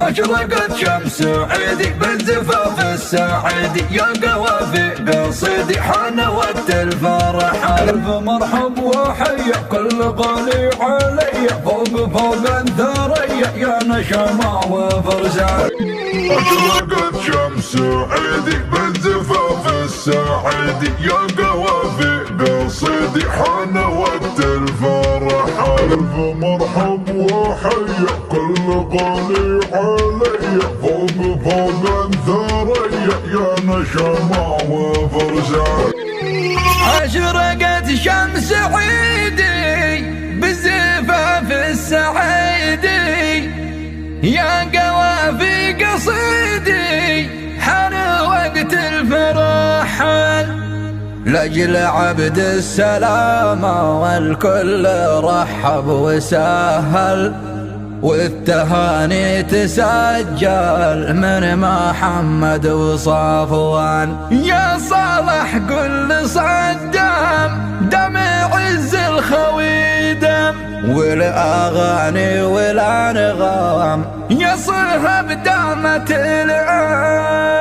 أشرقت شمس عيدي بالزفاف السعيد، يا قوافي قصيدي حان وقت الفرح. ألف مرحب وحيا كل غالي علي، فوق الثريا يا نشمة وفرسان. أشرقت شمس عيدي بالزفاف السعيد، يا قوافي قصيدي حان وقت الفرح. ألف مرحب وحيا كل غالي علي، فوق الثريا يا نشمة وفرسان. أشرقت شمس عيدي بالزفاف السعيدي، يا قوافي قصيدي حان وقت الفرح. لأجل عبد السلامة والكل رحب وسهل، والتهاني تسجل من محمد وصفوان. يا صالح كل صدام دم عز الخويدم، والأغاني والأنغام يا صهب دامت العين.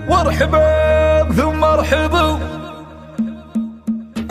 وارحبوا ثم ارحبوا.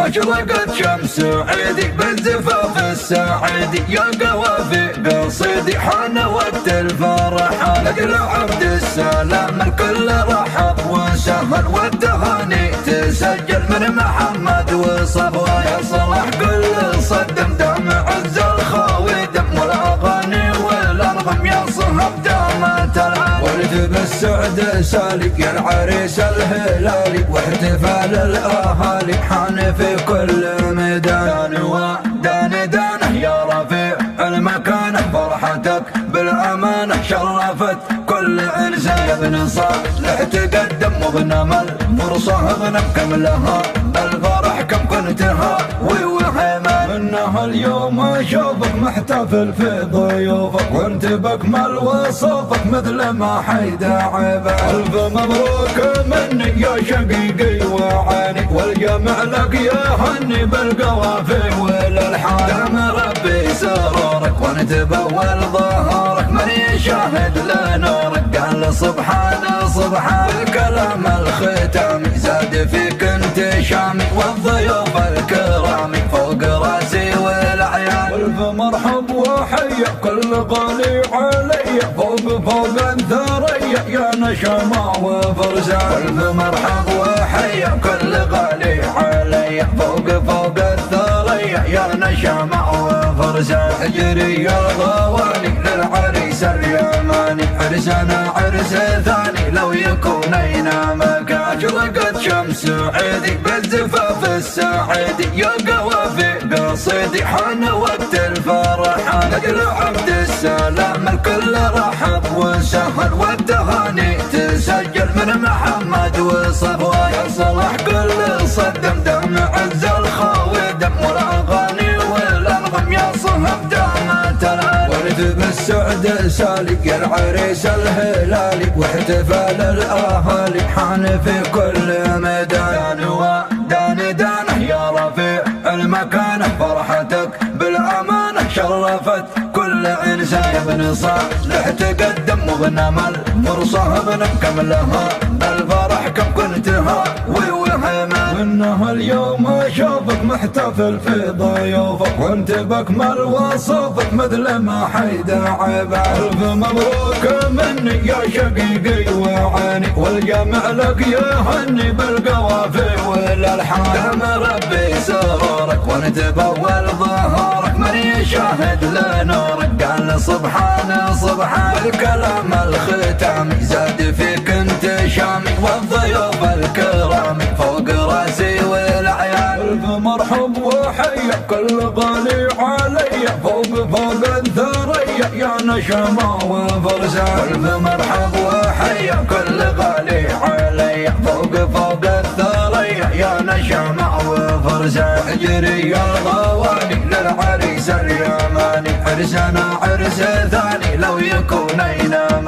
أشرقت شمس عيدي بالزفاف السعيد، يا قوافي قصيدي حان وقت الفرح. لأجل عبد السلام الكل رحب وسهل، والتهاني تسجل من محمد وصفوان. يا صلاح كل صدم دام عز الخويدم، والأغاني والأنغام يا صهب دامت العين. ولد بالسعد سالك يا العريس الهلالي، واحتفال الأهالي حان في كل ميدان. دانه يا رفيع المكانة، فرحتك بالأمانة شرفت كل إنسان. يا ابن صالح تقدم وبنمل فرصة اغنم كم لها، بالفرح كم كنتها وحمان. منها اليوم اشوفك محتفل في ضيوفك، وانت بكمل وصوفك مثل ما حيدا عباد. ألف مبروك مني يا شقيقي وعاني، والجمع لك يا هني بالقوافي والالحان. دام ربي سرورك وانت بول ظهرك، من يشاهد لنورك قال سبحان سبحان. الكلام الختامي زاد فيك انتشامي، والضيوف الكرامي فوق راسي والعيان. ألف مرحب وحيا كل غالي علي، فوق الثريا يا نشمة وفرسان. ألف مرحب وحيا كل غالي علي، فوق الثريا يا نشمة وفرسان. اجري الغواني للعريس اليماني، عرسنا عرس ثاني لو يكون ينامك. أشرقت شمس عيدي بالزفاف السعيد، يا قوافي قصيدي حان وقت الفرح. لأجل عبد السلام الكل رحب وسهل، والتهاني تسجل من محمد وصفوان. يا صلاح كل صدم دم عز الخويدم، والأغاني والأنغام يا صهب دامت العين. ولد بالسعد سالك يا العريس الهلالي، واحتفال الأهالي حان في كل ميدان. دانه يا رفيع المكانة، فرحتك بالأمانة شرفت كل إنسان. يا ابن صالح تقدم وبنمل فرصة اغنم كم لها، بالفرح كم كنتها وحمان. منها اليوم اشوفك محتفل في ضيوفك، وانت بكمل وصوفك مثل ما حيدا عباد. ألف مبروك مني يا شقيقي وعاني، والجمع لك يا هني بالقوافي والالحان. دام ربي سرورك وانت بول ظهرك، من يشاهد لنورك قال سبحان سبحان. الكلام الختامي زاد فيك انتشامي، والضيوف الكرامي فوق راسي والعيان. ألف مرحب وحيا كل غالي علي، فوق الثريا يا نشمة وفرسان. ألف مرحب وحيا كل غالي علي، فوق الثريا يا نشمة وفرسان. اجري الغواني للعريس اليماني، عرسنا عرس ثاني لو يكون ينام.